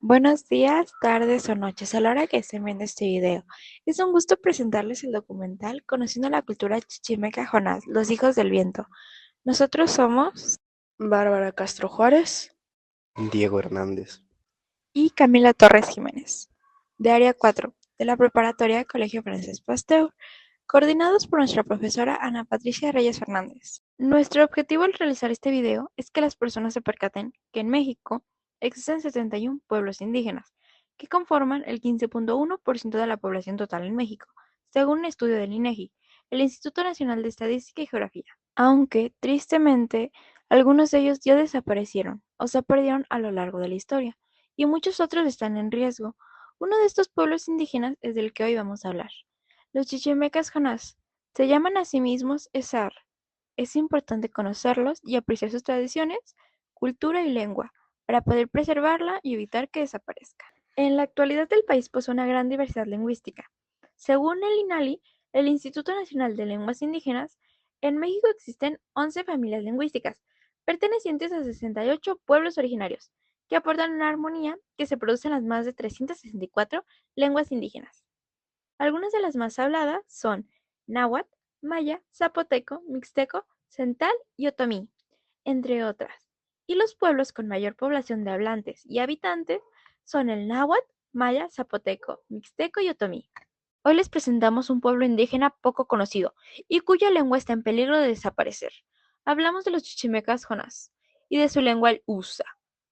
Buenos días, tardes o noches a la hora que estén viendo este video. Es un gusto presentarles el documental Conociendo la cultura chichimeca Jonás, los hijos del viento. Nosotros somos Bárbara Castro Juárez. Diego Hernández. y Camila Torres Jiménez, de Área 4, de la Preparatoria Colegio Francés Pasteur, coordinados por nuestra profesora Ana Patricia Reyes Fernández. Nuestro objetivo al realizar este video es que las personas se percaten que en México existen 71 pueblos indígenas, que conforman el 15.1% de la población total en México, según un estudio del INEGI, el Instituto Nacional de Estadística y Geografía. Aunque, tristemente, algunos de ellos ya desaparecieron o se perdieron a lo largo de la historia, y muchos otros están en riesgo. Uno de estos pueblos indígenas es del que hoy vamos a hablar. Los chichimecas Jonás se llaman a sí mismos Ezar. Es importante conocerlos y apreciar sus tradiciones, cultura y lengua para poder preservarla y evitar que desaparezca. En la actualidad el país posee una gran diversidad lingüística. Según el INALI, el Instituto Nacional de Lenguas Indígenas, en México existen 11 familias lingüísticas, pertenecientes a 68 pueblos originarios, que aportan una armonía que se produce en las más de 364 lenguas indígenas. Algunas de las más habladas son náhuatl, maya, zapoteco, mixteco, cental y otomí, entre otras. Y los pueblos con mayor población de hablantes y habitantes son el náhuatl, maya, zapoteco, mixteco y otomí. Hoy les presentamos un pueblo indígena poco conocido y cuya lengua está en peligro de desaparecer. Hablamos de los chichimecas Jonás y de su lengua el Usa.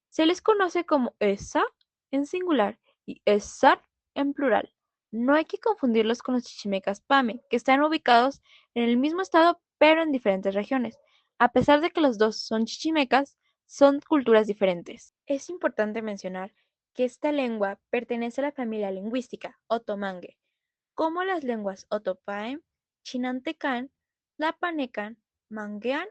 Se les conoce como Esa en singular y Esar en plural. No hay que confundirlos con los chichimecas Pame, que están ubicados en el mismo estado pero en diferentes regiones. A pesar de que los dos son chichimecas, son culturas diferentes. Es importante mencionar que esta lengua pertenece a la familia lingüística otomangue, como las lenguas otopaem, chinantecán, tlapanecan, manguean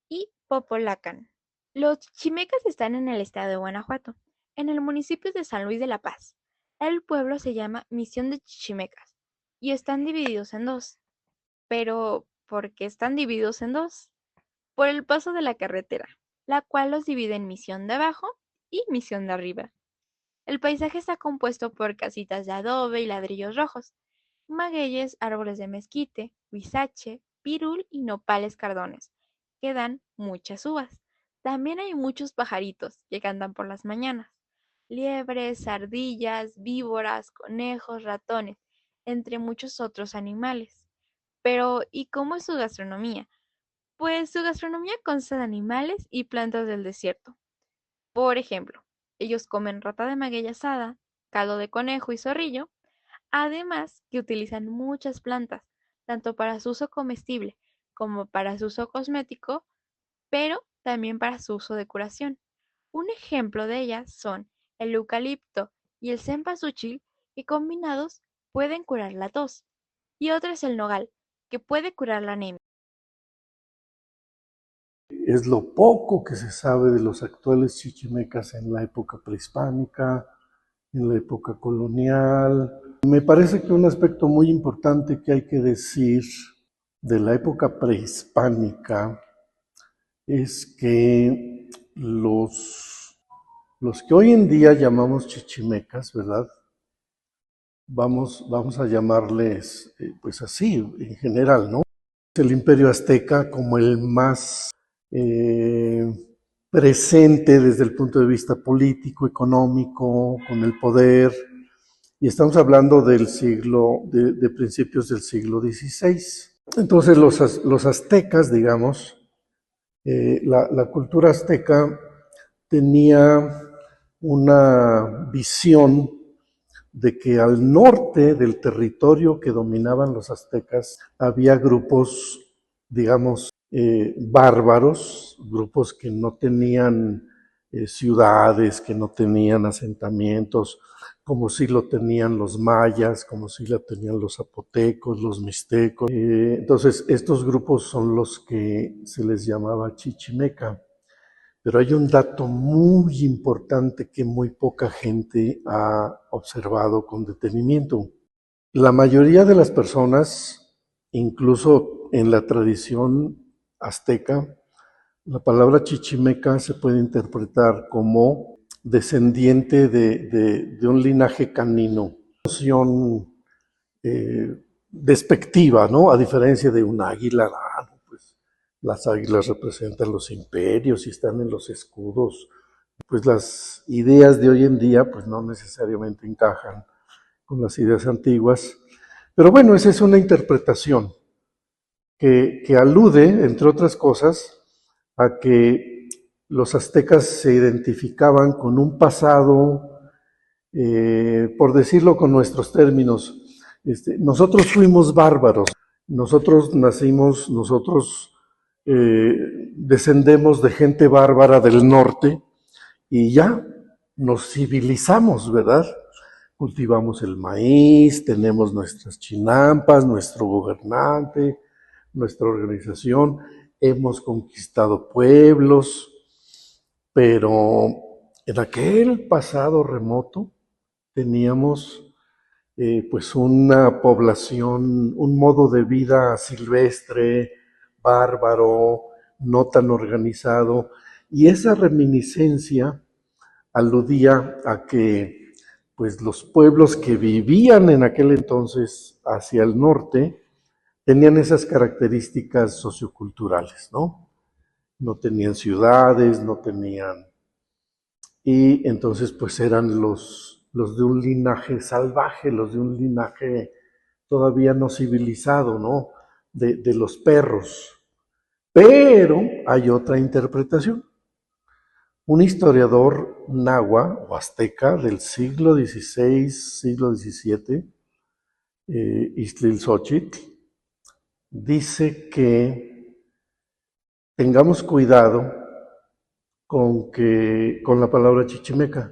y popolacan. Los chichimecas están en el estado de Guanajuato, en el municipio de San Luis de la Paz. El pueblo se llama Misión de Chichimecas y están divididos en dos. Pero, ¿por qué están divididos en dos? Por el paso de la carretera, la cual los divide en Misión de Abajo y Misión de Arriba. El paisaje está compuesto por casitas de adobe y ladrillos rojos, magueyes, árboles de mezquite, huizache, pirul y nopales cardones, que dan muchas uvas. También hay muchos pajaritos que cantan por las mañanas. Liebres, ardillas, víboras, conejos, ratones, entre muchos otros animales. Pero, ¿y cómo es su gastronomía? Pues su gastronomía consta de animales y plantas del desierto. Por ejemplo, ellos comen rata de maguey asada, caldo de conejo y zorrillo, además que utilizan muchas plantas, tanto para su uso comestible como para su uso cosmético, pero también para su uso de curación. Un ejemplo de ellas son el eucalipto y el cempasúchil, que combinados pueden curar la tos, y otro es el nogal, que puede curar la anemia. Es lo poco que se sabe de los actuales chichimecas en la época prehispánica, en la época colonial. Me parece que un aspecto muy importante que hay que decir de la época prehispánica es que los que hoy en día llamamos chichimecas, ¿verdad? Vamos a llamarles pues así en general, ¿no? El Imperio Azteca como el más presente desde el punto de vista político, económico, con el poder, y estamos hablando del siglo, de principios del siglo XVI. Entonces los aztecas, digamos, la cultura azteca tenía una visión de que al norte del territorio que dominaban los aztecas había grupos, digamos, bárbaros, grupos que no tenían ciudades, que no tenían asentamientos, como sí lo tenían los mayas, como sí lo tenían los zapotecos, los mixtecos. Entonces, estos grupos son los que se les llamaba chichimeca. Pero hay un dato muy importante que muy poca gente ha observado con detenimiento. La mayoría de las personas, incluso en la tradición azteca, la palabra chichimeca se puede interpretar como descendiente de un linaje canino. Noción despectiva, ¿no? A diferencia de un águila, pues las águilas representan los imperios y están en los escudos. Pues las ideas de hoy en día pues no necesariamente encajan con las ideas antiguas. Pero bueno, esa es una interpretación que alude, entre otras cosas, a que los aztecas se identificaban con un pasado, por decirlo con nuestros términos, nosotros fuimos bárbaros, nosotros nacimos, nosotros descendemos de gente bárbara del norte y ya nos civilizamos, ¿verdad? Cultivamos el maíz, tenemos nuestras chinampas, nuestro gobernante, nuestra organización, hemos conquistado pueblos, pero en aquel pasado remoto teníamos pues una población, un modo de vida silvestre, bárbaro, no tan organizado, y esa reminiscencia aludía a que pues los pueblos que vivían en aquel entonces hacia el norte tenían esas características socioculturales, ¿no? No tenían ciudades, no tenían... Y entonces pues eran los de un linaje salvaje, los de un linaje todavía no civilizado, ¿no? De los perros. Pero hay otra interpretación. Un historiador nahua o azteca del siglo XVI, siglo XVII, Ixtlilxóchitl, dice que tengamos cuidado con la palabra chichimeca.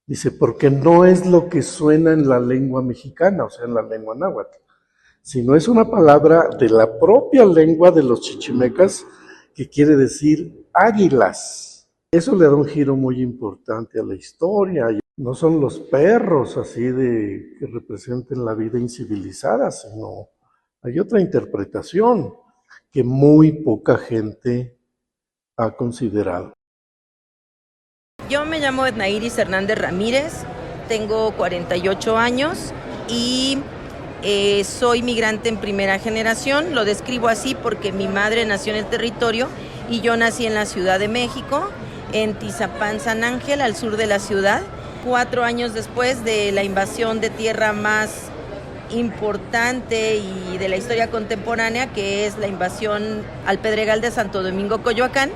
Dice, porque no es lo que suena en la lengua mexicana, o sea, en la lengua náhuatl, sino es una palabra de la propia lengua de los chichimecas que quiere decir águilas. Eso le da un giro muy importante a la historia. No son los perros así que representen la vida incivilizada, sino hay otra interpretación que muy poca gente ha considerado. Yo me llamo Edna Iris Hernández Ramírez, tengo 48 años y soy migrante en primera generación. Lo describo así porque mi madre nació en el territorio y yo nací en la Ciudad de México, en Tizapán, San Ángel, al sur de la ciudad. 4 años después de la invasión de tierra más importante y de la historia contemporánea, que es la invasión al Pedregal de Santo Domingo, Coyoacán,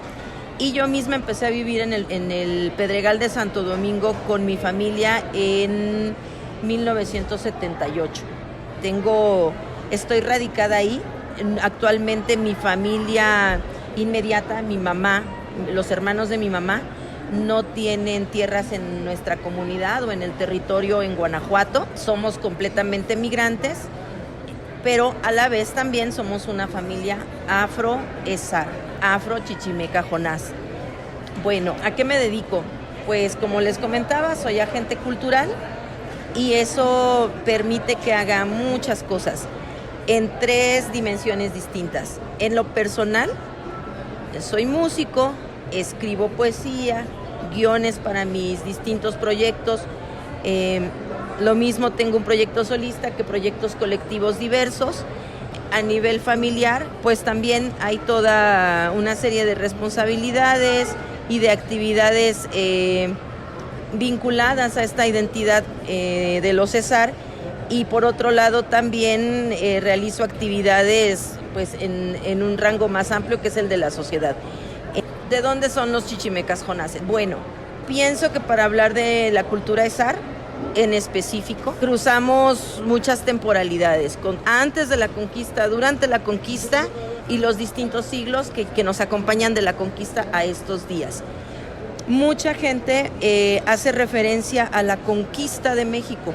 y yo misma empecé a vivir en el Pedregal de Santo Domingo con mi familia en 1978. Estoy radicada ahí. Actualmente mi familia inmediata, mi mamá, los hermanos de mi mamá, no tienen tierras en nuestra comunidad o en el territorio en Guanajuato. Somos completamente migrantes, pero a la vez también somos una familia afro-ezar, afro-chichimeca jonás. Bueno, ¿a qué me dedico? Pues como les comentaba, soy agente cultural y eso permite que haga muchas cosas en 3 dimensiones distintas. En lo personal, soy músico, escribo poesía, guiones para mis distintos proyectos. Lo mismo tengo un proyecto solista que proyectos colectivos diversos. A nivel familiar, pues también hay toda una serie de responsabilidades y de actividades vinculadas a esta identidad de los ezar. Y por otro lado también realizo actividades pues en un rango más amplio, que es el de la sociedad. ¿De dónde son los chichimecas jonases? Bueno, pienso que para hablar de la cultura ezar en específico, cruzamos muchas temporalidades, antes de la conquista, durante la conquista y los distintos siglos que nos acompañan de la conquista a estos días. Mucha gente hace referencia a la conquista de México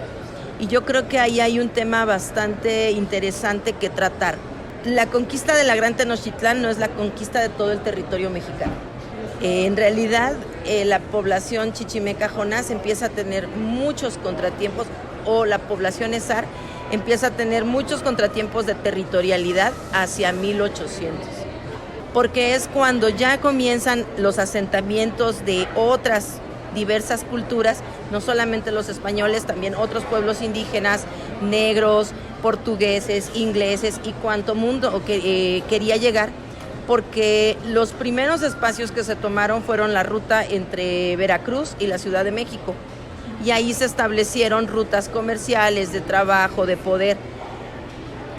y yo creo que ahí hay un tema bastante interesante que tratar. La conquista de la Gran Tenochtitlán no es la conquista de todo el territorio mexicano. En realidad, la población chichimeca jonás empieza a tener muchos contratiempos, o la población ezar empieza a tener muchos contratiempos de territorialidad hacia 1800. Porque es cuando ya comienzan los asentamientos de otras diversas culturas, no solamente los españoles, también otros pueblos indígenas, negros, portugueses, ingleses y cuanto mundo que quería llegar, porque los primeros espacios que se tomaron fueron la ruta entre Veracruz y la Ciudad de México, y ahí se establecieron rutas comerciales, de trabajo, de poder,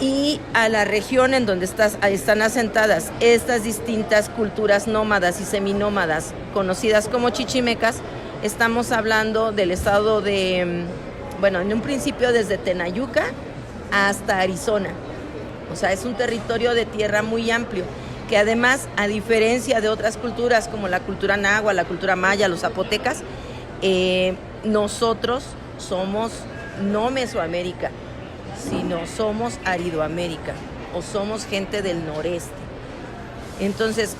y a la región en donde están asentadas estas distintas culturas nómadas y seminómadas, conocidas como chichimecas. Estamos hablando del estado de, bueno, en un principio desde Tenayuca hasta Arizona. O sea, es un territorio de tierra muy amplio, que además, a diferencia de otras culturas como la cultura náhuatl, la cultura maya, los zapotecas, nosotros somos no Mesoamérica, sino somos Aridoamérica, o somos gente del noreste. Entonces,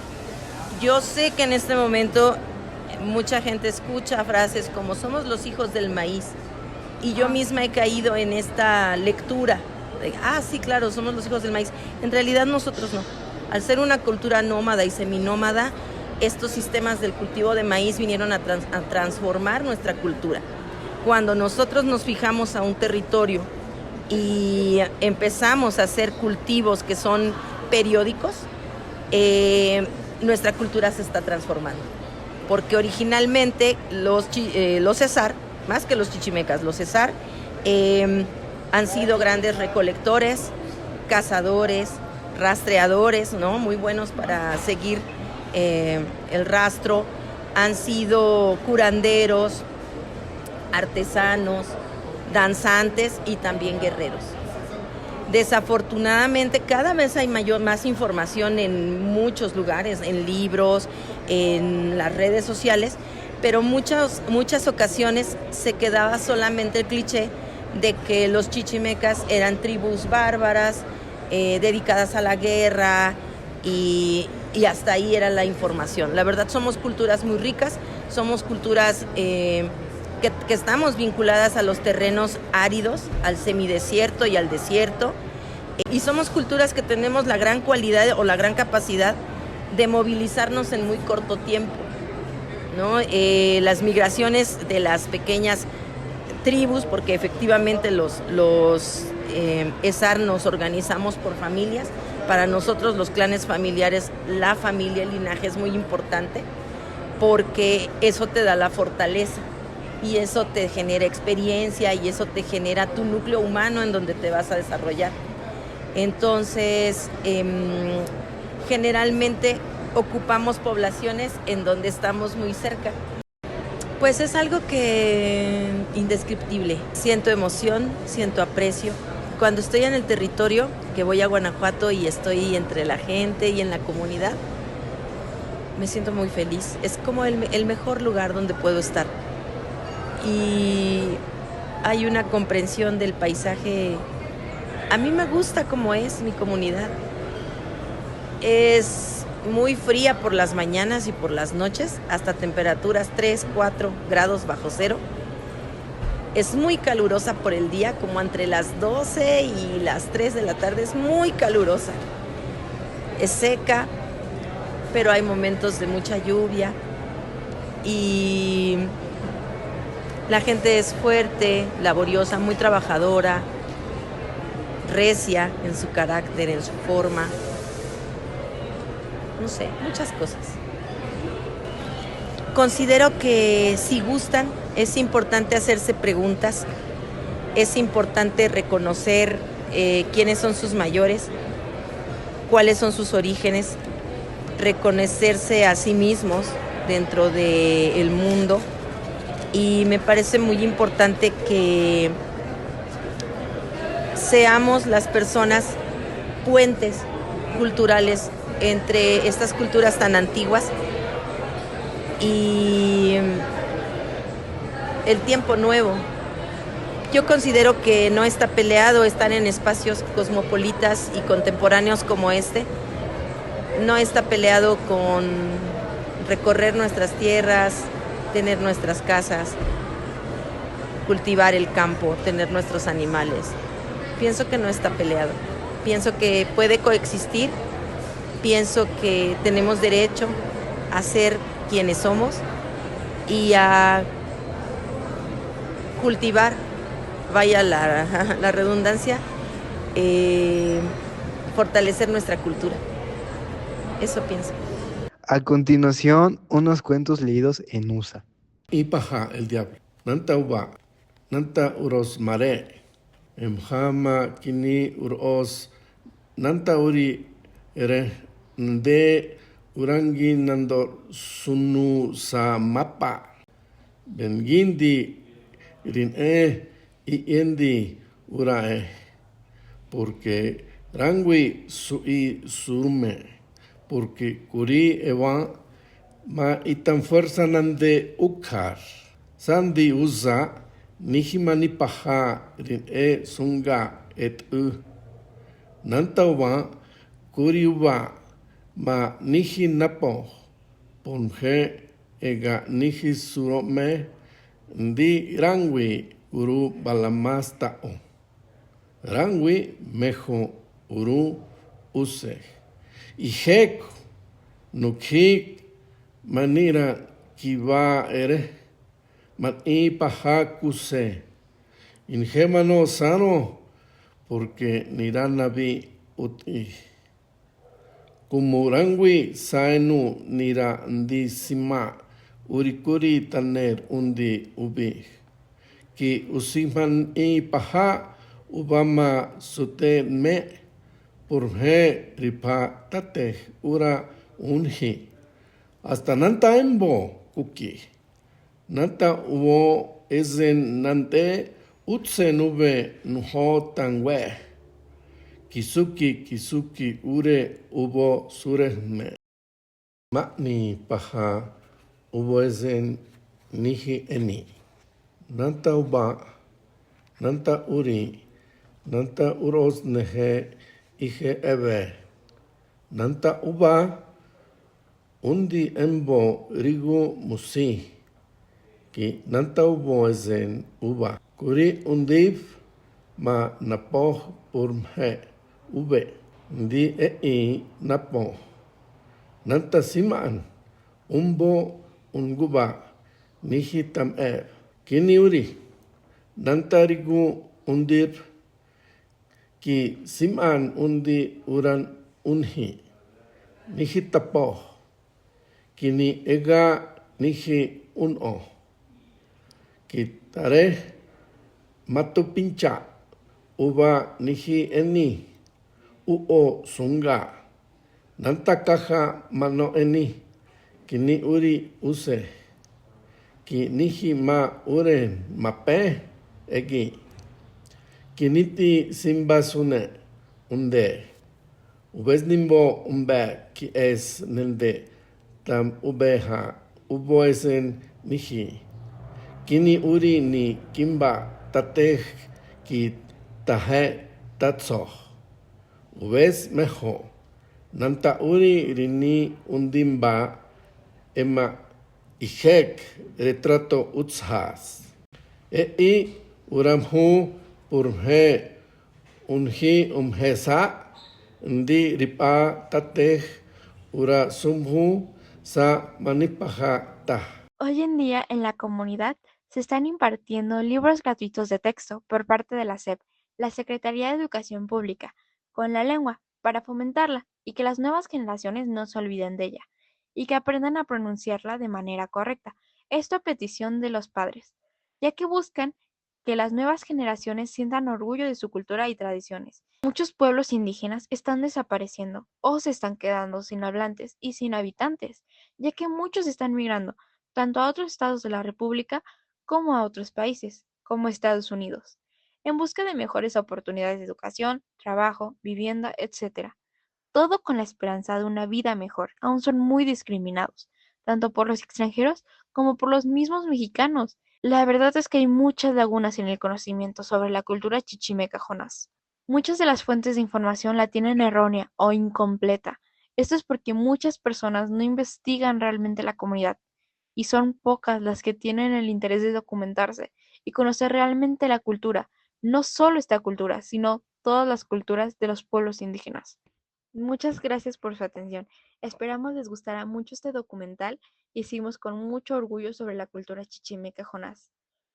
yo sé que en este momento mucha gente escucha frases como somos los hijos del maíz, y yo misma he caído en esta lectura de, sí, claro, somos los hijos del maíz. En realidad nosotros no. Al ser una cultura nómada y seminómada, estos sistemas del cultivo de maíz vinieron a transformar nuestra cultura. Cuando nosotros nos fijamos a un territorio y empezamos a hacer cultivos que son periódicos, nuestra cultura se está transformando. Porque originalmente los cesar, más que los chichimecas, los cesar, han sido grandes recolectores, cazadores, rastreadores, ¿no? Muy buenos para seguir el rastro. Han sido curanderos, artesanos, danzantes y también guerreros. Desafortunadamente cada vez hay más información en muchos lugares, en libros, en las redes sociales, pero muchas ocasiones se quedaba solamente el cliché de que los chichimecas eran tribus bárbaras, dedicadas a la guerra, y hasta ahí era la información. La verdad, somos culturas muy ricas, somos culturas que estamos vinculadas a los terrenos áridos, al semidesierto y al desierto, y somos culturas que tenemos la gran cualidad o la gran capacidad de movilizarnos en muy corto tiempo, ¿no? Las migraciones de las pequeñas tribus, porque efectivamente los ESAR nos organizamos por familias. Para nosotros los clanes familiares, la familia, el linaje es muy importante, porque eso te da la fortaleza y eso te genera experiencia y eso te genera tu núcleo humano en donde te vas a desarrollar. Entonces, generalmente ocupamos poblaciones en donde estamos muy cerca. Pues es algo que indescriptible. Siento emoción, siento aprecio. Cuando estoy en el territorio, que voy a Guanajuato y estoy entre la gente y en la comunidad, me siento muy feliz. Es como el mejor lugar donde puedo estar. Y hay una comprensión del paisaje. A mí me gusta cómo es mi comunidad. Es muy fría por las mañanas y por las noches, hasta temperaturas 3, 4 grados bajo cero. Es muy calurosa por el día, como entre las 12 y las 3 de la tarde, es muy calurosa. Es seca, pero hay momentos de mucha lluvia y la gente es fuerte, laboriosa, muy trabajadora, recia en su carácter, en su forma. No sé, muchas cosas. Considero que si gustan, es importante hacerse preguntas, es importante reconocer quiénes son sus mayores, cuáles son sus orígenes, reconocerse a sí mismos dentro del mundo, y me parece muy importante que seamos las personas puentes culturales entre estas culturas tan antiguas y el tiempo nuevo. Yo considero que no está peleado estar en espacios cosmopolitas y contemporáneos como este. No está peleado con recorrer nuestras tierras, tener nuestras casas, cultivar el campo, tener nuestros animales. Pienso que no está peleado. Pienso que puede coexistir. Pienso que tenemos derecho a ser quienes somos y a cultivar, vaya la redundancia, fortalecer nuestra cultura. Eso pienso. A continuación, unos cuentos leídos en USA. Ipaja el diablo. Nanta uba. Nanta uros mare. Emhama kini uros. Nanta uri ere. Nde urangi nando sunu sa mapa. Bengindi rin iendi urae. Porque rangui sui surume. Porque kuri ewa ma itan fuerza nande ukar. Sandi uza nihimani paha rin sunga et Nantawa kuri uba ma nihi napo. Ponje ega nihi surome ndi rangwi uru balamasta o. Rangwi mejo uru use. Ihek nukik manira kiva ere man paha kuse. Ingemano sano porque niranabi uti. Kumurangwi saenu nira ndisima urikuri taner undi ubi. Ki usiman paha ubama sute me. Purhe ripa tate ura unhi. Hasta nanta embo kuki. Nanta uo ezen nante utse nube nuho tangwe. Kisuki ure ubo surehme. Makni paha ubo ezen nihi eni. Nanta uba, nanta uri, nanta uros nehe Ije ebe. Nanta uba undi embo rigu musi. Ki nanta ubo ezen uba. Kuri undif ma napoh purmhe ube. Ndi napoh. Nanta simaan umbo unguba nihi tam Kini uri. Nanta rigu undif ki siman undi uran unhi. Nihi tapoh. Kini ega nihi uno. Ki tareh matu pincha. Uba nihi eni. Uo sunga. Nanta kaha mano eni. Kini uri use. Ki nihi ma uren mape egi. Kiniti simba sune unde. Ubes nimbo umbe ki es nende tam ubeha ubo esen nihi. Kini uri ni kimba tateh ki tahe tatsoh. Ubes mejo. Nanta uri rini undimba ema ihek retrato utshas. Uramhu purhe unhi umhesa ndi ripa tateh ura sumhu sa manipaha tah. Hoy en día en la comunidad se están impartiendo libros gratuitos de texto por parte de la SEP, la Secretaría de Educación Pública, con la lengua, para fomentarla y que las nuevas generaciones no se olviden de ella, y que aprendan a pronunciarla de manera correcta. Esto a petición de los padres, ya que buscan que las nuevas generaciones sientan orgullo de su cultura y tradiciones. Muchos pueblos indígenas están desapareciendo o se están quedando sin hablantes y sin habitantes, ya que muchos están migrando tanto a otros estados de la República como a otros países, como Estados Unidos, en busca de mejores oportunidades de educación, trabajo, vivienda, etc. Todo con la esperanza de una vida mejor. Aún son muy discriminados, tanto por los extranjeros como por los mismos mexicanos. La verdad es que hay muchas lagunas en el conocimiento sobre la cultura chichimeca Jonás. Muchas de las fuentes de información la tienen errónea o incompleta. Esto es porque muchas personas no investigan realmente la comunidad y son pocas las que tienen el interés de documentarse y conocer realmente la cultura, no solo esta cultura, sino todas las culturas de los pueblos indígenas. Muchas gracias por su atención. Esperamos les gustará mucho este documental y decimos con mucho orgullo sobre la cultura chichimeca Jonás.